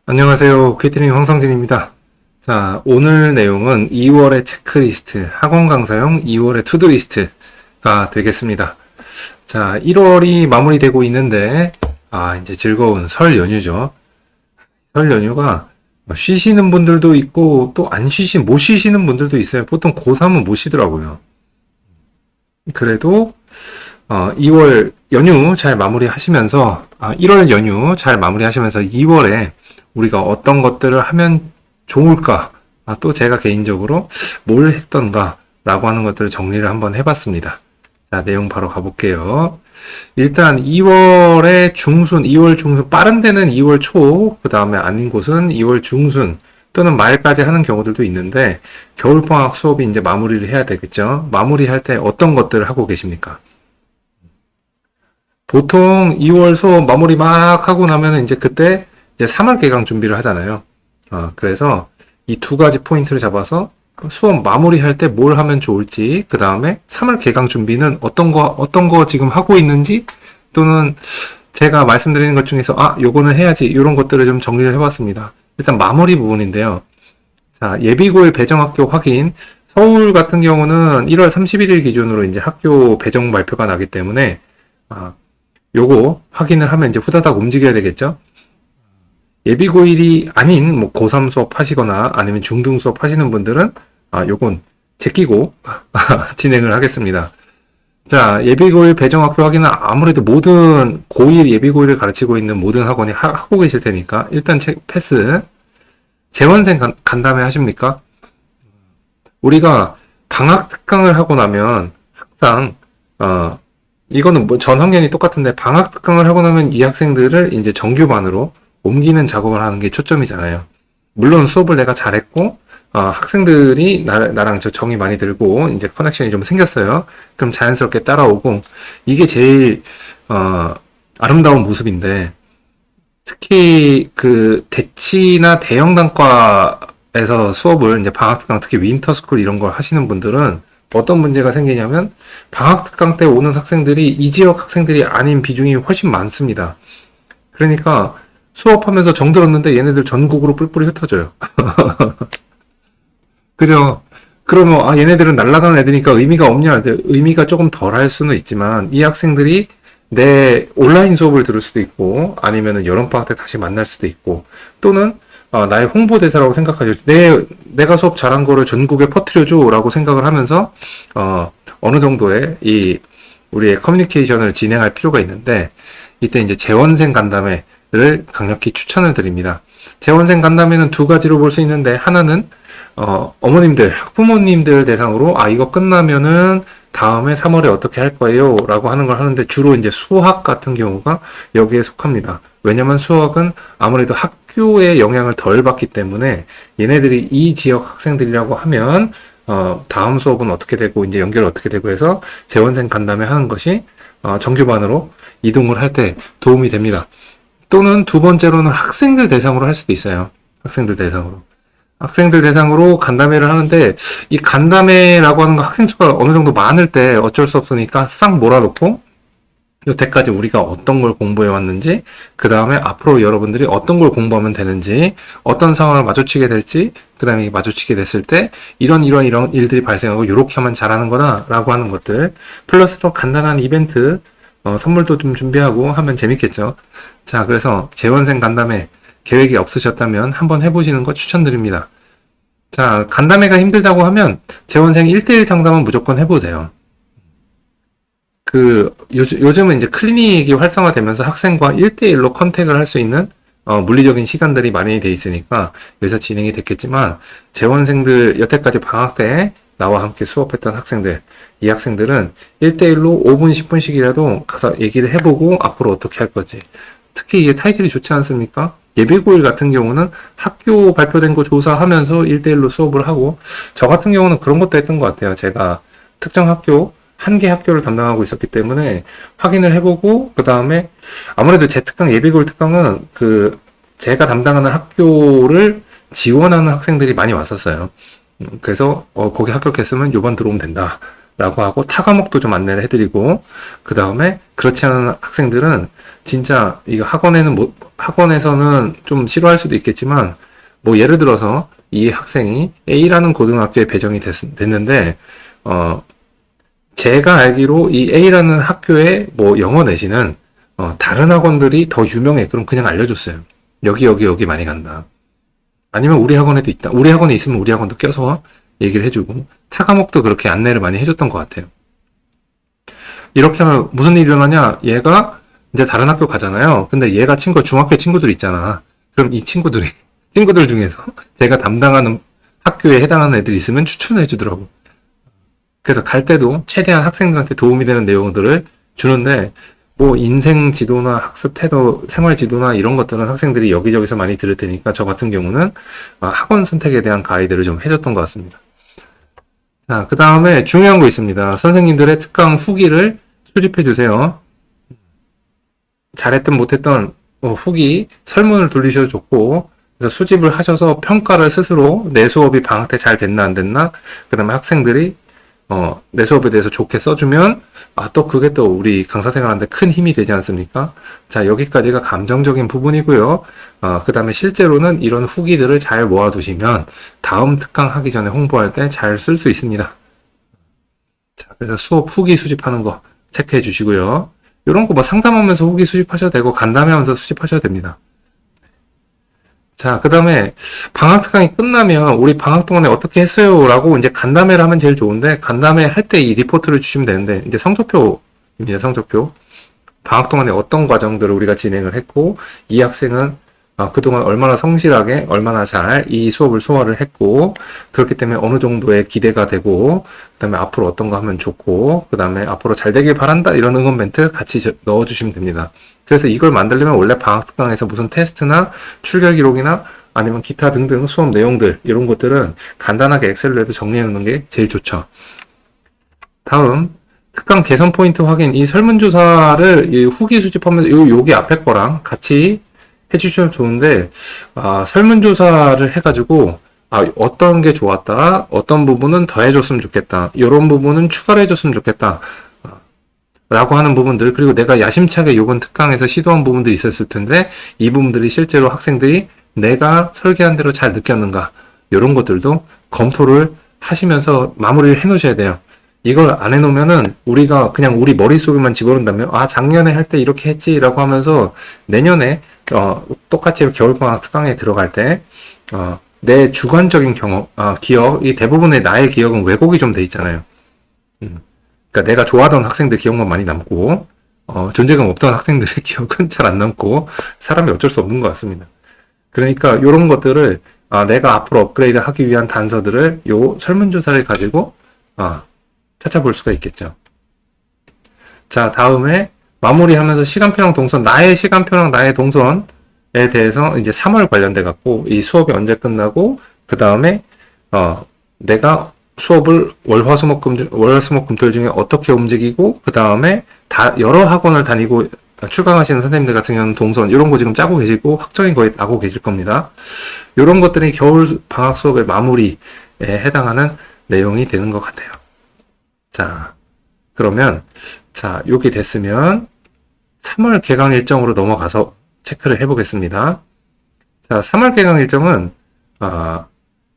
안녕하세요. 케이트린 황성진입니다. 자, 오늘 내용은 2월의 체크리스트, 학원 강사용 2월의 투두리스트가 되겠습니다. 자, 1월이 마무리되고 있는데, 이제 즐거운 설 연휴죠. 설 연휴가 쉬시는 분들도 있고, 또 못 쉬시는 분들도 있어요. 보통 고3은 못 쉬더라고요. 그래도 2월 연휴 잘 마무리하시면서, 1월 연휴 잘 마무리하시면서 2월에 우리가 어떤 것들을 하면 좋을까? 또 제가 개인적으로 뭘 했던가? 라고 하는 것들을 정리를 한번 해봤습니다. 자, 내용 바로 가볼게요. 일단 2월의 중순, 2월 중순, 빠른 데는 2월 초, 그 다음에 아닌 곳은 2월 중순, 또는 말까지 하는 경우들도 있는데, 겨울방학 수업이 이제 마무리를 해야 되겠죠? 마무리할 때 어떤 것들을 하고 계십니까? 보통 2월 수업 마무리 막 하고 나면은 이제 그때 이제 3월 개강 준비를 하잖아요. 그래서 이 두 가지 포인트를 잡아서 수업 마무리할 때 뭘 하면 좋을지, 그 다음에 3월 개강 준비는 어떤 거 지금 하고 있는지, 또는 제가 말씀드리는 것 중에서, 요거는 해야지, 이런 것들을 좀 정리를 해봤습니다. 일단 마무리 부분인데요. 자, 예비고일 배정학교 확인. 서울 같은 경우는 1월 31일 기준으로 이제 학교 배정 발표가 나기 때문에, 요거 확인을 하면 이제 후다닥 움직여야 되겠죠? 예비고일이 아닌 뭐 고3 수업 하시거나 아니면 중등 수업 하시는 분들은 요건 제끼고 진행을 하겠습니다. 자, 예비고일 배정학교 확인은 아무래도 모든 고1 예비고일을 가르치고 있는 모든 학원이 하고 계실 테니까 일단 패스. 재원생 간담회 하십니까? 우리가 방학 특강을 하고 나면 항상 이거는 뭐 전 학년이 똑같은데 방학 특강을 하고 나면 이 학생들을 이제 정규반으로 옮기는 작업을 하는 게 초점이잖아요. 물론 수업을 내가 잘했고 학생들이 나랑 저 정이 많이 들고 이제 커넥션이 좀 생겼어요. 그럼 자연스럽게 따라오고 이게 제일 아름다운 모습인데 특히 그 대치나 대형 단과에서 수업을 이제 방학 특강 특히 윈터스쿨 이런 걸 하시는 분들은 어떤 문제가 생기냐면 방학 특강 때 오는 학생들이 이 지역 학생들이 아닌 비중이 훨씬 많습니다. 그러니까 수업하면서 정 들었는데 얘네들 전국으로 뿔뿔이 흩어져요. 그죠? 그러면 얘네들은 날아가는 애들이니까 의미가 없냐? 의미가 조금 덜할 수는 있지만 이 학생들이 내 온라인 수업을 들을 수도 있고 아니면은 여름방학 때 다시 만날 수도 있고 또는 나의 홍보대사라고 생각하죠. 내가 수업 잘한 거를 전국에 퍼뜨려줘 라고 생각을 하면서 어느 정도의 우리의 커뮤니케이션을 진행할 필요가 있는데 이때 이제 재원생 간담회를 강력히 추천을 드립니다. 재원생 간담회는 두 가지로 볼 수 있는데 하나는 어머님들, 학부모님들 대상으로 이거 끝나면은 다음에 3월에 어떻게 할 거예요? 라고 하는 걸 하는데 주로 이제 수학 같은 경우가 여기에 속합니다. 왜냐면 수학은 아무래도 학교의 영향을 덜 받기 때문에 얘네들이 이 지역 학생들이라고 하면 다음 수업은 어떻게 되고 이제 연결 어떻게 되고 해서 재원생 간담회 하는 것이 정규반으로 이동을 할 때 도움이 됩니다. 또는 두 번째로는 학생들 대상으로 할 수도 있어요. 학생들 대상으로 간담회를 하는데 이 간담회라고 하는 거 학생 수가 어느 정도 많을 때 어쩔 수 없으니까 싹 몰아놓고 여태까지 우리가 어떤 걸 공부해 왔는지 그 다음에 앞으로 여러분들이 어떤 걸 공부하면 되는지 어떤 상황을 마주치게 될지 그 다음에 마주치게 됐을 때 이런 일들이 발생하고 이렇게 하면 잘하는 거다 라고 하는 것들 플러스로 간단한 이벤트 선물도 좀 준비하고 하면 재밌겠죠. 자, 그래서 재원생 간담회 계획이 없으셨다면 한번 해보시는 거 추천드립니다. 자, 간담회가 힘들다고 하면 재원생 1대1 상담은 무조건 해보세요. 요즘은 이제 클리닉이 활성화되면서 학생과 1대1로 컨택을 할 수 있는 물리적인 시간들이 많이 돼 있으니까 여기서 진행이 됐겠지만 재원생들 여태까지 방학 때 나와 함께 수업했던 학생들 이 학생들은 1대1로 5분 10분씩이라도 가서 얘기를 해보고 앞으로 어떻게 할 거지 특히 이게 타이틀이 좋지 않습니까? 예비고일 같은 경우는 학교 발표된 거 조사하면서 1대1로 수업을 하고 저 같은 경우는 그런 것도 했던 것 같아요. 제가 특정 학교 한 개 학교를 담당하고 있었기 때문에 확인을 해보고 그 다음에 아무래도 제 특강 예비고일 특강은 제가 담당하는 학교를 지원하는 학생들이 많이 왔었어요. 그래서 거기 합격했으면 요번 들어오면 된다 라고 하고 타 과목도 좀 안내를 해드리고, 그 다음에 그렇지 않은 학생들은 진짜 이거 학원에서는 좀 싫어할 수도 있겠지만, 뭐 예를 들어서 이 학생이 A라는 고등학교에 배정이 됐는데, 제가 알기로 이 A라는 학교에 뭐 영어 내지는 다른 학원들이 더 유명해. 그럼 그냥 알려줬어요. 여기 많이 간다. 아니면 우리 학원에도 있다. 우리 학원에 있으면 우리 학원도 껴서 얘기를 해주고, 타 과목도 그렇게 안내를 많이 해줬던 것 같아요. 이렇게 하면 무슨 일이 일어나냐? 얘가 이제 다른 학교 가잖아요. 근데 얘가 중학교 친구들 있잖아. 그럼 이 친구들 중에서 제가 담당하는 학교에 해당하는 애들이 있으면 추천을 해주더라고. 그래서 갈 때도 최대한 학생들한테 도움이 되는 내용들을 주는데, 뭐 인생 지도나 학습 태도, 생활 지도나 이런 것들은 학생들이 여기저기서 많이 들을 테니까 저 같은 경우는 학원 선택에 대한 가이드를 좀 해줬던 것 같습니다. 자, 그 다음에 중요한 거 있습니다. 선생님들의 특강 후기를 수집해 주세요. 잘했든 못했든 후기 설문을 돌리셔도 좋고, 그래서 수집을 하셔서 평가를 스스로 내 수업이 방학 때 잘 됐나 안 됐나, 그 다음에 학생들이 내 수업에 대해서 좋게 써주면, 또 그게 또 우리 강사 생활하는데 큰 힘이 되지 않습니까? 자, 여기까지가 감정적인 부분이고요. 그 다음에 실제로는 이런 후기들을 잘 모아두시면 다음 특강 하기 전에 홍보할 때 잘 쓸 수 있습니다. 자, 그래서 수업 후기 수집하는 거 체크해 주시고요. 이런 거 뭐 상담하면서 후기 수집하셔도 되고, 간담회 하면서 수집하셔도 됩니다. 자, 그 다음에 방학 특강이 끝나면 우리 방학 동안에 어떻게 했어요? 라고 이제 간담회를 하면 제일 좋은데, 간담회 할 때 이 리포트를 주시면 되는데, 이제 성적표입니다. 성적표. 방학 동안에 어떤 과정들을 우리가 진행을 했고, 이 학생은 그동안 얼마나 성실하게, 얼마나 잘 이 수업을 소화를 했고, 그렇기 때문에 어느 정도의 기대가 되고, 그 다음에 앞으로 어떤 거 하면 좋고, 그 다음에 앞으로 잘 되길 바란다, 이런 응원 멘트 같이 넣어주시면 됩니다. 그래서 이걸 만들려면 원래 방학 특강에서 무슨 테스트나 출결 기록이나 아니면 기타 등등 수업 내용들, 이런 것들은 간단하게 엑셀로 해도 정리해 놓는 게 제일 좋죠. 다음, 특강 개선 포인트 확인. 이 설문조사를 이 후기 수집하면서 여기 앞에 거랑 같이 해주시면 좋은데, 설문조사를 해가지고, 어떤 게 좋았다, 어떤 부분은 더 해줬으면 좋겠다, 이런 부분은 추가를 해줬으면 좋겠다, 라고 하는 부분들, 그리고 내가 야심차게 이번 특강에서 시도한 부분들이 있었을 텐데, 이 부분들이 실제로 학생들이 내가 설계한 대로 잘 느꼈는가, 이런 것들도 검토를 하시면서 마무리를 해 놓으셔야 돼요. 이걸 안 해놓으면은 우리가 그냥 우리 머릿속에만 집어넣는다면, 작년에 할 때 이렇게 했지라고 하면서 내년에 똑같이 겨울방학 특강에 들어갈 때 내 주관적인 경험, 기억, 대부분의 나의 기억은 왜곡이 좀 돼 있잖아요. 그러니까 내가 좋아하던 학생들 기억만 많이 남고, 존재감 없던 학생들의 기억은 잘 안 남고, 사람이 어쩔 수 없는 것 같습니다. 그러니까 이런 것들을 내가 앞으로 업그레이드 하기 위한 단서들을 요 설문조사를 가지고 찾아볼 수가 있겠죠. 자, 다음에 마무리하면서 시간표랑 동선, 나의 시간표랑 나의 동선에 대해서 이제 3월 관련돼 갖고 이 수업이 언제 끝나고, 그 다음에 내가 수업을 월화수목금토일 중에 어떻게 움직이고, 그 다음에 여러 학원을 다니고 출강하시는 선생님들 같은 경우는 동선 이런 거 지금 짜고 계시고 확정이 거의 나고 계실 겁니다. 이런 것들이 겨울 방학 수업의 마무리에 해당하는 내용이 되는 것 같아요. 자, 그러면 이렇게 됐으면 3월 개강 일정으로 넘어가서 체크를 해보겠습니다. 자, 3월 개강 일정은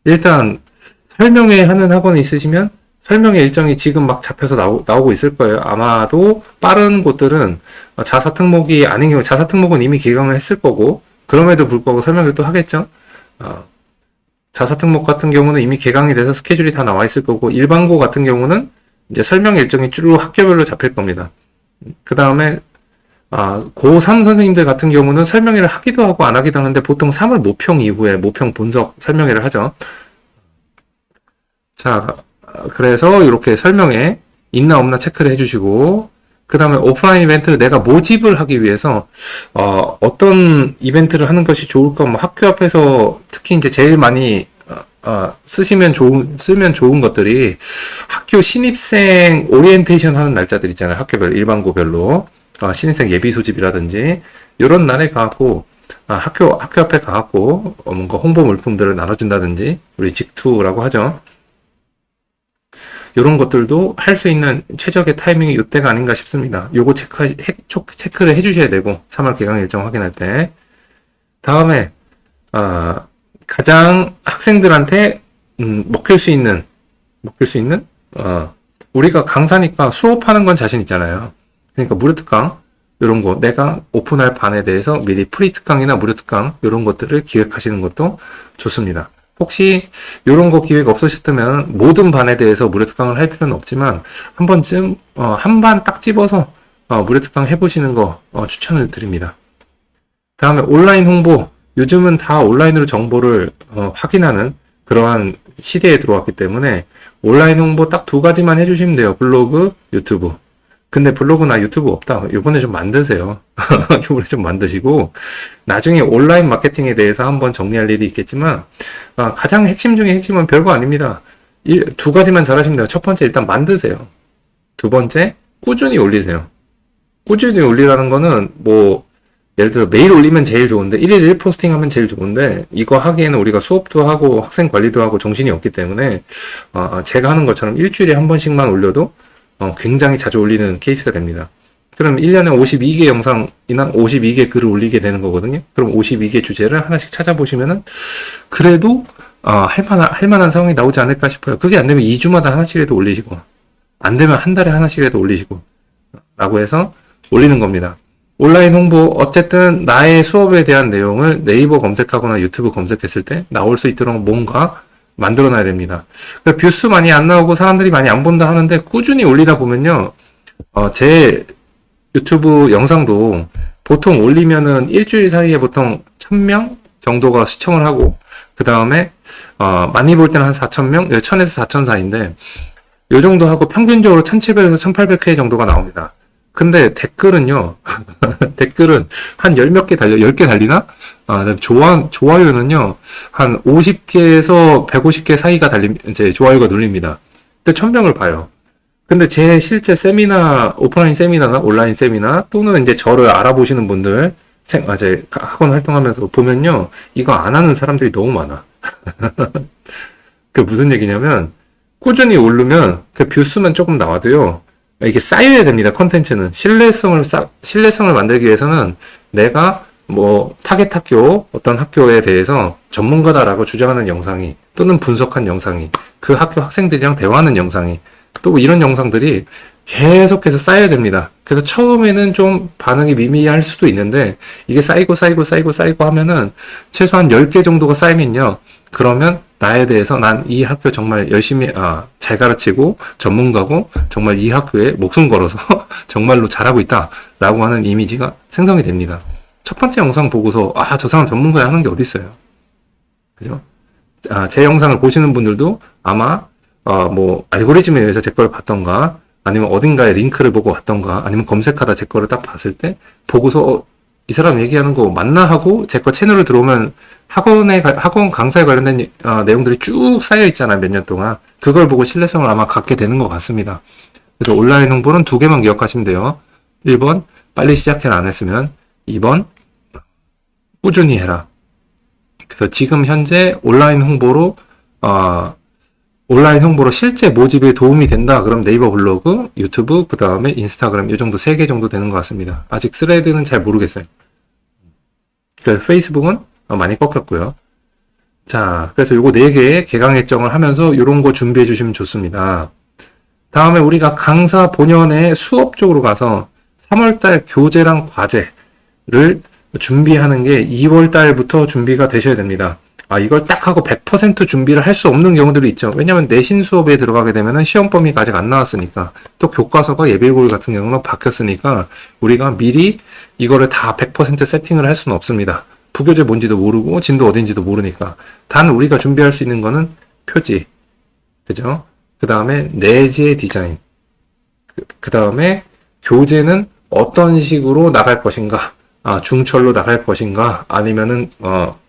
일단 설명회 하는 학원이 있으시면 설명회 일정이 지금 막 잡혀서 나오고 있을 거예요. 아마도 빠른 곳들은 자사 특목이 아닌 경우, 자사 특목은 이미 개강을 했을 거고, 그럼에도 불구하고 설명회를 또 하겠죠. 자사 특목 같은 경우는 이미 개강이 돼서 스케줄이 다 나와 있을 거고, 일반고 같은 경우는 이제 설명 일정이 쭉 학교별로 잡힐 겁니다. 그 다음에 고3 선생님들 같은 경우는 설명회를 하기도 하고 안 하기도 하는데, 보통 3월 모평 이후에 모평 분석 설명회를 하죠. 자, 그래서 이렇게 설명회 있나 없나 체크를 해주시고, 그 다음에 오프라인 이벤트 내가 모집을 하기 위해서 어떤 이벤트를 하는 것이 좋을까, 뭐 학교 앞에서 특히 이제 제일 많이 쓰면 좋은 것들이 학교 신입생 오리엔테이션 하는 날짜들 있잖아요. 학교별, 일반고별로. 신입생 예비 소집이라든지, 요런 날에 가갖고, 학교 앞에 가갖고, 뭔가 홍보 물품들을 나눠준다든지, 우리 직투라고 하죠. 이런 것들도 할 수 있는 최적의 타이밍이 이때가 아닌가 싶습니다. 요거 체크를 해주셔야 되고 3월 개강 일정 확인할 때. 다음에 가장 학생들한테 먹힐 수 있는 우리가 강사니까 수업하는 건 자신 있잖아요. 그러니까 무료 특강 이런 거 내가 오픈할 반에 대해서 미리 프리 특강이나 무료 특강 이런 것들을 기획하시는 것도 좋습니다. 혹시 이런 거 기획 없으셨다면 모든 반에 대해서 무료 특강을 할 필요는 없지만 한 번쯤 한 반 딱 집어서 무료 특강 해보시는 거 추천을 드립니다. 다음에 온라인 홍보. 요즘은 다 온라인으로 정보를 확인하는 그러한 시대에 들어왔기 때문에 온라인 홍보 딱 두 가지만 해주시면 돼요. 블로그, 유튜브. 근데 블로그나 유튜브 없다. 요번에 좀 만드세요. 요번에 좀 만드시고 나중에 온라인 마케팅에 대해서 한번 정리할 일이 있겠지만 가장 핵심 중에 핵심은 별거 아닙니다. 두 가지만 잘하시면 돼요. 첫 번째 일단 만드세요. 두 번째 꾸준히 올리세요. 꾸준히 올리라는 거는 뭐 예를 들어 매일 올리면 제일 좋은데 1일 1포스팅 하면 제일 좋은데 이거 하기에는 우리가 수업도 하고 학생 관리도 하고 정신이 없기 때문에 제가 하는 것처럼 일주일에 한 번씩만 올려도 굉장히 자주 올리는 케이스가 됩니다. 그럼 1년에 52개 영상이나 52개 글을 올리게 되는 거거든요. 그럼 52개 주제를 하나씩 찾아보시면은 그래도 할 만한 상황이 나오지 않을까 싶어요. 그게 안 되면 2주마다 하나씩이라도 올리시고 안 되면 한 달에 하나씩이라도 올리시고 라고 해서 올리는 겁니다. 온라인 홍보 어쨌든 나의 수업에 대한 내용을 네이버 검색하거나 유튜브 검색했을 때 나올 수 있도록 뭔가 만들어 놔야 됩니다. 그러니까 뷰수 많이 안 나오고 사람들이 많이 안 본다 하는데 꾸준히 올리다 보면요. 제 유튜브 영상도 보통 올리면은 일주일 사이에 보통 1000명 정도가 시청을 하고 그 다음에 많이 볼 때는 한 4000명, 1000에서 4000 사이인데 요 정도 하고 평균적으로 1700에서 1800회 정도가 나옵니다. 근데 댓글은요, 댓글은 한 10몇 개 10개 달리나? 좋아요는요, 한 50개에서 150개 사이가 이제 좋아요가 눌립니다. 근데 1000명을 봐요. 근데 제 실제 세미나, 오프라인 세미나나 온라인 세미나, 또는 이제 저를 알아보시는 분들, 이제 학원 활동하면서 보면요, 이거 안 하는 사람들이 너무 많아. 그 무슨 얘기냐면, 꾸준히 오르면, 그 뷰수만 조금 나와도요, 이게 쌓여야 됩니다. 컨텐츠는 신뢰성을 만들기 위해서는 내가 뭐 타겟 학교 어떤 학교에 대해서 전문가다라고 주장하는 영상이 또는 분석한 영상이 그 학교 학생들이랑 대화하는 영상이 또 이런 영상들이 계속해서 쌓여야 됩니다. 그래서 처음에는 좀 반응이 미미할 수도 있는데 이게 쌓이고 하면은 최소한 10개 정도가 쌓이면요. 그러면 나에 대해서 난 이 학교 정말 열심히 잘 가르치고 전문가고 정말 이 학교에 목숨 걸어서 정말로 잘하고 있다 라고 하는 이미지가 생성이 됩니다. 첫 번째 영상 보고서 저 사람 전문가야 하는 게 어디 있어요. 그죠? 제 영상을 보시는 분들도 아마 뭐 알고리즘에 의해서 제 걸 봤던가 아니면 어딘가에 링크를 보고 왔던가 아니면 검색하다 제 거를 딱 봤을 때 보고서 이 사람 얘기하는 거 맞나 하고 제 거 채널을 들어오면 학원 강사에 관련된 내용들이 쭉 쌓여 있잖아요. 몇 년 동안. 그걸 보고 신뢰성을 아마 갖게 되는 것 같습니다. 그래서 온라인 홍보는 두 개만 기억하시면 돼요. 1번 빨리 시작해라 안 했으면 2번 꾸준히 해라. 그래서 지금 현재 온라인 홍보로 실제 모집에 도움이 된다. 그럼 네이버 블로그, 유튜브, 그 다음에 인스타그램 이 정도 3개 정도 되는 것 같습니다. 아직 스레드는 잘 모르겠어요. 그래서 페이스북은 많이 꺾였고요. 자, 그래서 요거 4개의 개강 일정을 하면서 요런 거 준비해 주시면 좋습니다. 다음에 우리가 강사 본연의 수업 쪽으로 가서 3월달 교재랑 과제를 준비하는 게 2월달부터 준비가 되셔야 됩니다. 이걸 딱 하고 100% 준비를 할 수 없는 경우들이 있죠. 왜냐면 내신 수업에 들어가게 되면은 시험 범위가 아직 안 나왔으니까 또 교과서가 예비고일 같은 경우는 바뀌었으니까 우리가 미리 이거를 다 100% 세팅을 할 수는 없습니다. 부교재 뭔지도 모르고 진도 어딘지도 모르니까. 단 우리가 준비할 수 있는 거는 표지, 그죠? 그 다음에 내재 디자인, 그 다음에 교재는 어떤 식으로 나갈 것인가, 중철로 나갈 것인가, 아니면은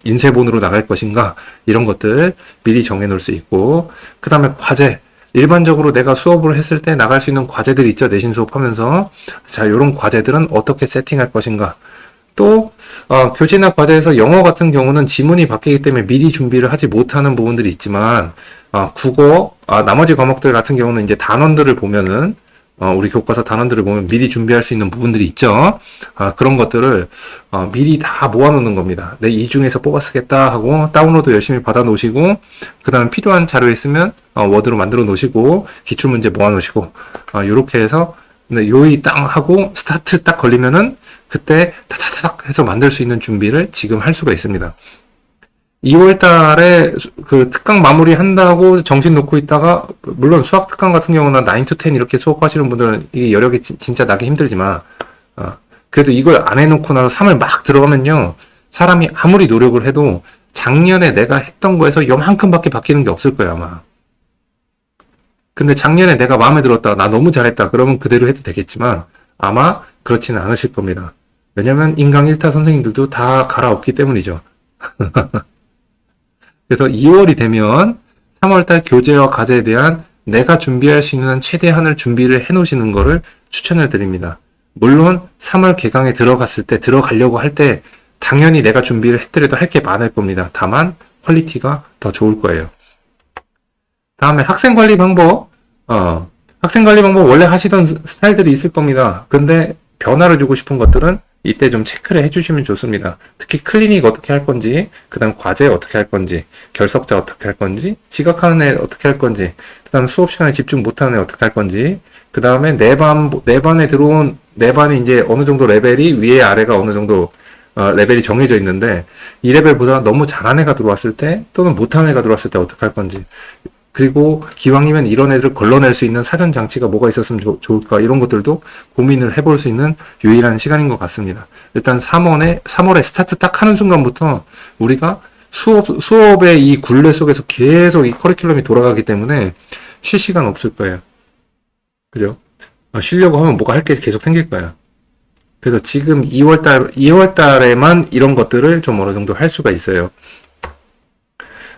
인쇄본으로 나갈 것인가, 이런 것들 미리 정해 놓을 수 있고, 그 다음에 과제, 일반적으로 내가 수업을 했을 때 나갈 수 있는 과제들이 있죠. 내신 수업하면서. 자, 요런 과제들은 어떻게 세팅할 것인가. 또 교재나 과제에서 영어 같은 경우는 지문이 바뀌기 때문에 미리 준비를 하지 못하는 부분들이 있지만 국어, 나머지 과목들 같은 경우는 이제 단원들을 보면은 우리 교과서 단원들을 보면 미리 준비할 수 있는 부분들이 있죠. 그런 것들을 미리 다 모아놓는 겁니다. 내 이 중에서 뽑아 쓰겠다 하고 다운로드 열심히 받아 놓으시고 그 다음에 필요한 자료 있으면 워드로 만들어 놓으시고 기출문제 모아 놓으시고 요렇게 해서 요이 땅 하고 스타트 딱 걸리면은 그때 타타닥 해서 만들 수 있는 준비를 지금 할 수가 있습니다. 2월 달에 그 특강 마무리 한다고 정신 놓고 있다가, 물론 수학 특강 같은 경우는 9 to 10 이렇게 수업하시는 분들은 이게 여력이 진짜 나기 힘들지만, 그래도 이걸 안 해놓고 나서 3월 막 들어가면요, 사람이 아무리 노력을 해도 작년에 내가 했던 거에서 요만큼밖에 바뀌는 게 없을 거야, 아마. 근데 작년에 내가 마음에 들었다, 나 너무 잘했다, 그러면 그대로 해도 되겠지만, 아마 그렇지는 않으실 겁니다. 왜냐면 인강 1타 선생님들도 다 갈아엎기 때문이죠. 그래서 2월이 되면 3월달 교재와 과제에 대한 내가 준비할 수 있는 최대한을 준비를 해 놓으시는 거를 추천을 드립니다. 물론 3월 개강에 들어가려고 할 때 당연히 내가 준비를 했더라도 할 게 많을 겁니다. 다만 퀄리티가 더 좋을 거예요. 다음에 학생관리 방법. 학생관리 방법 원래 하시던 스타일들이 있을 겁니다. 근데 변화를 주고 싶은 것들은 이때 좀 체크를 해주시면 좋습니다. 특히 클리닉 어떻게 할 건지, 그 다음 과제 어떻게 할 건지, 결석자 어떻게 할 건지, 지각하는 애 어떻게 할 건지, 그 다음 수업 시간에 집중 못하는 애 어떻게 할 건지, 그 다음에 내 반에 들어온, 내 반이 이제 어느 정도 레벨이 위에 아래가 어느 정도 레벨이 정해져 있는데, 이 레벨보다 너무 잘한 애가 들어왔을 때, 또는 못한 애가 들어왔을 때 어떻게 할 건지, 그리고 기왕이면 이런 애들을 걸러낼 수 있는 사전 장치가 뭐가 있었으면 좋을까, 이런 것들도 고민을 해볼 수 있는 유일한 시간인 것 같습니다. 일단 3월에 스타트 딱 하는 순간부터 우리가 수업의 이 굴레 속에서 계속 이 커리큘럼이 돌아가기 때문에 쉴 시간 없을 거예요. 그죠? 쉬려고 하면 뭐가 할 게 계속 생길 거예요. 그래서 지금 2월 달에만 이런 것들을 좀 어느 정도 할 수가 있어요.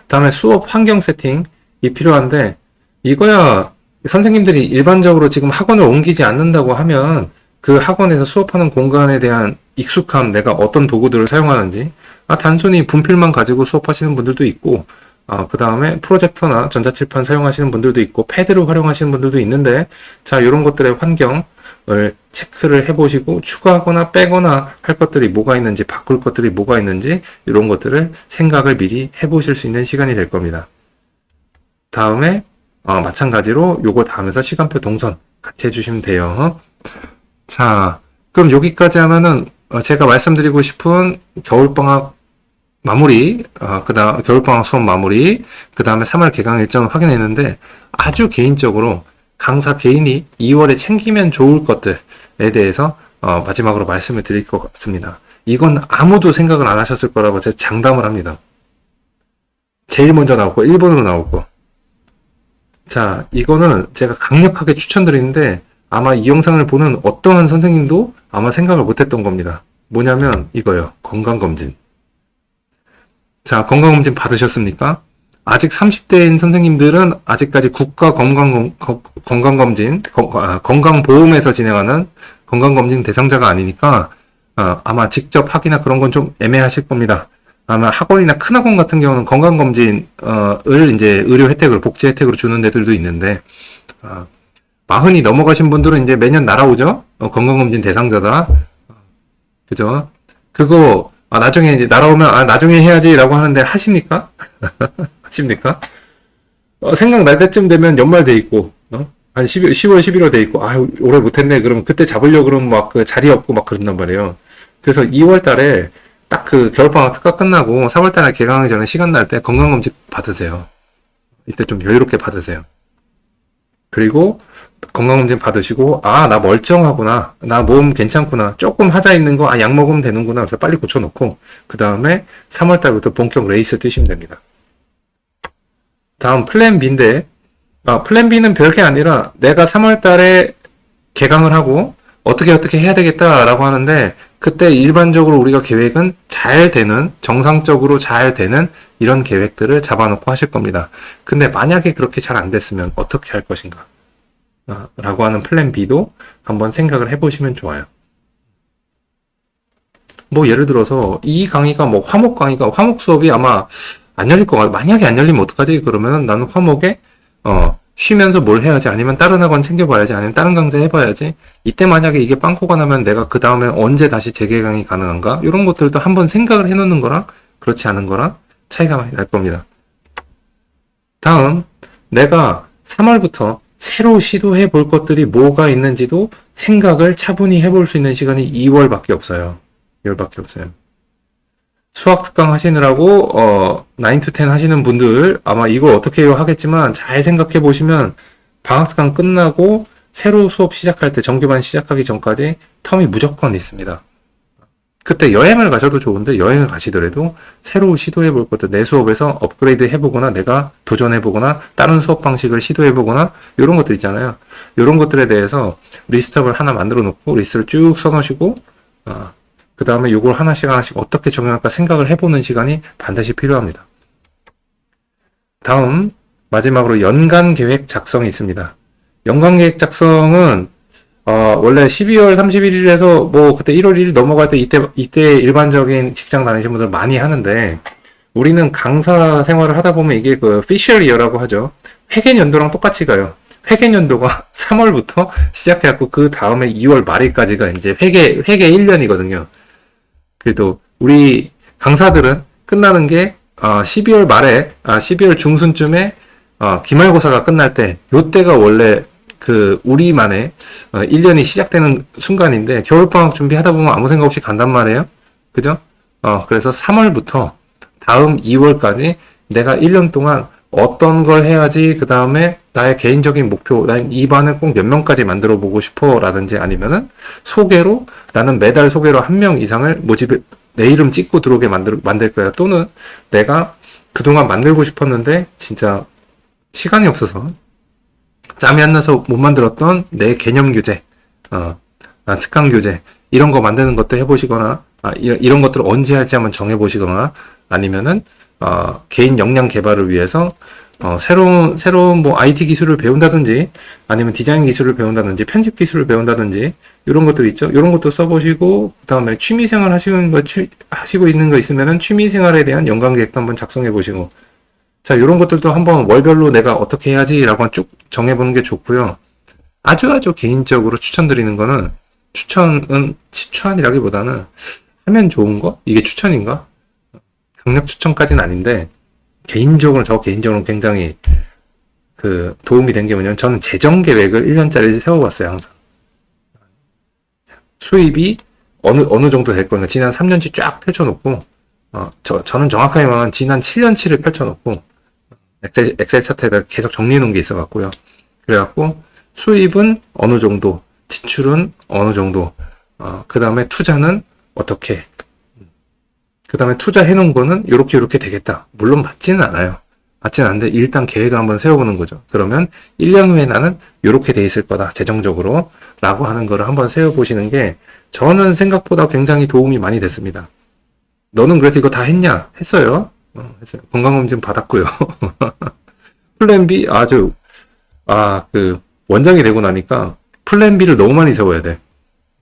다음에 수업 환경 세팅. 이 필요한데, 이거야 선생님들이 일반적으로 지금 학원을 옮기지 않는다고 하면 그 학원에서 수업하는 공간에 대한 익숙함, 내가 어떤 도구들을 사용하는지, 단순히 분필만 가지고 수업하시는 분들도 있고, 그 다음에 프로젝터나 전자칠판 사용하시는 분들도 있고, 패드를 활용하시는 분들도 있는데, 자, 이런 것들의 환경을 체크를 해보시고, 추가하거나 빼거나 할 것들이 뭐가 있는지, 바꿀 것들이 뭐가 있는지, 이런 것들을 생각을 미리 해보실 수 있는 시간이 될 겁니다. 다음에 마찬가지로 요거 다음에서 시간표 동선 같이 해주시면 돼요. 자, 그럼 여기까지 하면은 제가 말씀드리고 싶은 겨울방학 마무리, 그다음 겨울방학 수업 마무리, 그 다음에 3월 개강 일정을 확인했는데, 아주 개인적으로 강사 개인이 2월에 챙기면 좋을 것들에 대해서 마지막으로 말씀을 드릴 것 같습니다. 이건 아무도 생각을 안 하셨을 거라고 제가 장담을 합니다. 제일 먼저 나오고 1번으로 나오고. 자, 이거는 제가 강력하게 추천드리는데 아마 이 영상을 보는 어떠한 선생님도 아마 생각을 못했던 겁니다. 뭐냐면 이거요. 건강검진. 자, 건강검진 받으셨습니까? 아직 30대인 선생님들은 아직까지 국가 건강검진, 건강보험에서 진행하는 건강검진 대상자가 아니니까 아마 직접 하기나 그런 건 좀 애매하실 겁니다. 아마 학원이나 큰 학원 같은 경우는 건강검진을 이제 의료 혜택으로, 복지 혜택으로 주는 데들도 있는데, 40이 넘어가신 분들은 이제 매년 날아오죠? 건강검진 대상자다. 그죠? 그거, 나중에 이제 날아오면, 나중에 해야지라고 하는데 하십니까? 하십니까? 생각날 때쯤 되면 연말 돼 있고, 한 10월, 11월 돼 있고, 올해 못했네. 그러면 그때 잡으려고 그러면 막 그 자리 없고 막 그런단 말이에요. 그래서 2월 달에 딱 그 겨울방학 특강 끝나고 3월 달에 개강하기 전에 시간 날 때 건강검진 받으세요. 이때 좀 여유롭게 받으세요. 그리고 건강검진 받으시고, 나 멀쩡하구나. 나 몸 괜찮구나. 조금 하자 있는 거, 약 먹으면 되는구나. 그래서 빨리 고쳐놓고, 그 다음에 3월 달부터 본격 레이스 뛰시면 됩니다. 다음 플랜 B인데, 플랜 B는 별게 아니라 내가 3월 달에 개강을 하고, 어떻게 해야 되겠다라고 하는데, 그때 일반적으로 우리가 계획은 잘 되는, 정상적으로 잘 되는 이런 계획들을 잡아놓고 하실 겁니다. 근데 만약에 그렇게 잘 안 됐으면 어떻게 할 것인가? 라고 하는 플랜 B도 한번 생각을 해보시면 좋아요. 뭐 예를 들어서 이 강의가 뭐 화목 수업이 아마 안 열릴 것 같아. 만약에 안 열리면 어떡하지? 그러면 나는 화목에 쉬면서 뭘 해야지, 아니면 다른 학원 챙겨봐야지, 아니면 다른 강좌 해봐야지. 이때 만약에 이게 빵꾸가 나면 내가 그 다음에 언제 다시 재개 강의 가능한가? 이런 것들도 한번 생각을 해놓는 거랑 그렇지 않은 거랑 차이가 많이 날 겁니다. 다음, 내가 3월부터 새로 시도해 볼 것들이 뭐가 있는지도 생각을 차분히 해볼 수 있는 시간이 2월밖에 없어요. 2월밖에 없어요. 수학 특강 하시느라고 9 to 10 하시는 분들 아마 이걸 어떻게 해요 하겠지만, 잘 생각해 보시면 방학 특강 끝나고 새로 수업 시작할 때, 정규반 시작하기 전까지 텀이 무조건 있습니다. 그때 여행을 가셔도 좋은데, 여행을 가시더라도 새로 시도해 볼 것들, 내 수업에서 업그레이드 해보거나 내가 도전해보거나 다른 수업 방식을 시도해보거나 이런 것들 있잖아요. 이런 것들에 대해서 리스트업을 하나 만들어 놓고 리스트를 쭉 써놓으시고 그 다음에 요걸 하나씩 어떻게 적용할까 생각을 해보는 시간이 반드시 필요합니다. 다음, 마지막으로 연간 계획 작성이 있습니다. 연간 계획 작성은 원래 12월 31일에서 뭐 그때 1월 1일 넘어갈 때 이때 일반적인 직장 다니시는 분들 많이 하는데, 우리는 강사 생활을 하다 보면 이게 그 fiscal year라고 하죠. 회계연도랑 똑같이 가요. 회계연도가 3월부터 시작해갖고 그 다음에 2월 말일까지가 이제 회계 1년이거든요. 그래도 우리 강사들은 끝나는 게 12월 말에 12월 중순쯤에 기말고사가 끝날 때, 요때가 원래 그 우리만의 1년이 시작되는 순간인데, 겨울방학 준비하다 보면 아무 생각 없이 간단 말이에요. 그죠? 그래서 3월부터 다음 2월까지 내가 1년 동안 어떤 걸 해야지, 그 다음에 나의 개인적인 목표, 난 이 반을 꼭 몇 명까지 만들어 보고 싶어 라든지, 아니면은 소개로 나는 매달 소개로 한 명 이상을 모집해 내 이름 찍고 들어오게 만들 거야. 또는 내가 그동안 만들고 싶었는데 진짜 시간이 없어서 짬이 안 나서 못 만들었던 내 개념 교재, 특강 교재, 이런 거 만드는 것도 해보시거나, 이런 것들을 언제 할지 한번 정해보시거나, 아니면은 개인 역량 개발을 위해서 새로운 뭐 IT 기술을 배운다든지, 아니면 디자인 기술을 배운다든지, 편집 기술을 배운다든지, 이런 것들 있죠. 이런 것도 써보시고, 그 다음에 취미생활 하시고 있는 거 있으면은 취미생활에 대한 연관 계획도 한번 작성해보시고, 자, 이런 것들도 한번 월별로 내가 어떻게 해야지라고 쭉 정해보는 게 좋고요. 아주 개인적으로 추천드리는 거는, 추천이라기보다는 하면 좋은 거? 이게 추천인가? 강력 추천까지는 아닌데, 저 개인적으로 굉장히 도움이 된 게 뭐냐면, 저는 재정 계획을 1년짜리 세워봤어요, 항상. 수입이 어느 정도 될 거니까 지난 3년치 쫙 펼쳐놓고, 저는 정확하게 말하면 지난 7년치를 펼쳐놓고, 엑셀 차트에다 계속 정리해 놓은 게 있어 갖고요. 그래갖고, 수입은 어느 정도, 지출은 어느 정도, 그 다음에 투자는 어떻게, 그 다음에 투자해 놓은 거는 요렇게 되겠다. 물론 맞지는 않아요. 맞지는 않는데 일단 계획을 한번 세워보는 거죠. 그러면 1년 후에 나는 요렇게 돼 있을 거다. 재정적으로. 라고 하는 거를 한번 세워보시는 게 저는 생각보다 굉장히 도움이 많이 됐습니다. 너는 그래서 이거 다 했냐? 했어요. 했어요. 건강검진 받았고요. 플랜 B 원장이 되고 나니까 플랜 B를 너무 많이 세워야 돼.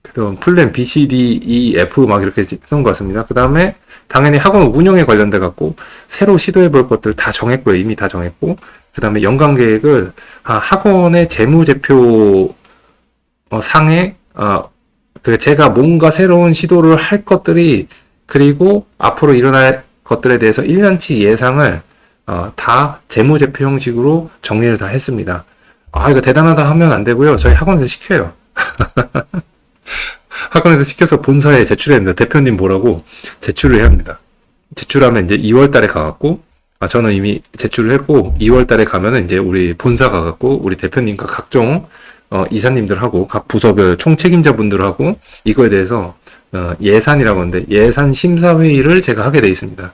그럼 플랜 B, C, D, E, F 막 이렇게 쓰는 것 같습니다. 그 다음에 당연히 학원 운영에 관련돼 갖고 새로 시도해 볼 것들 다 정했고요. 이미 다 정했고, 그 다음에 연간 계획을 학원의 재무제표 상에 제가 뭔가 새로운 시도를 할 것들이, 그리고 앞으로 일어날 것들에 대해서 1년치 예상을 다 재무제표 형식으로 정리를 다 했습니다. 이거 대단하다 하면 안 되고요. 저희 학원에서 시켜요. 학원에서 시켜서 본사에 제출해야 됩니다. 대표님 뭐라고 제출을 해야 합니다. 제출하면 이제 2월 달에 가갖고, 저는 이미 제출을 했고, 2월 달에 가면은 이제 우리 본사 가갖고, 우리 대표님과 각종, 이사님들하고, 각 부서별 총책임자분들하고, 이거에 대해서, 예산이라고 하는데, 예산 심사회의를 제가 하게 돼 있습니다.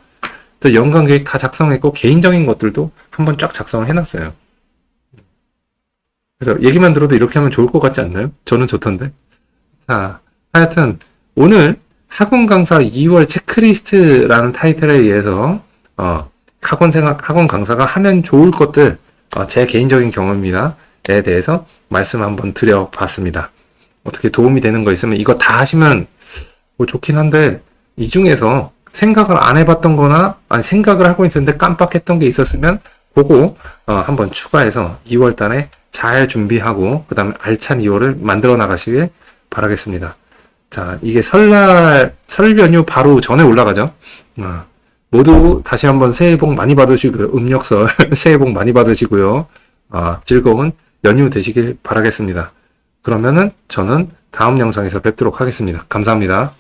또 연간 계획 다 작성했고, 개인적인 것들도 한번 쫙 작성을 해놨어요. 그래서 얘기만 들어도 이렇게 하면 좋을 것 같지 않나요? 저는 좋던데. 자, 하여튼 오늘 학원 강사 2월 체크리스트라는 타이틀에 의해서 학원 강사가 하면 좋을 것들, 제 개인적인 경험에 대해서 말씀 한번 드려봤습니다. 어떻게 도움이 되는 거 있으면 이거 다 하시면 뭐 좋긴 한데, 이 중에서 생각을 안 해봤던 거나, 아니, 생각을 하고 있었는데 깜빡했던 게 있었으면, 그거, 한번 추가해서 2월 달에 잘 준비하고, 그 다음에 알찬 2월을 만들어 나가시길 바라겠습니다. 자, 이게 설 연휴 바로 전에 올라가죠. 모두 다시 한번 새해 복 많이 받으시고요. 음력설 새해 복 많이 받으시고요. 즐거운 연휴 되시길 바라겠습니다. 그러면은 저는 다음 영상에서 뵙도록 하겠습니다. 감사합니다.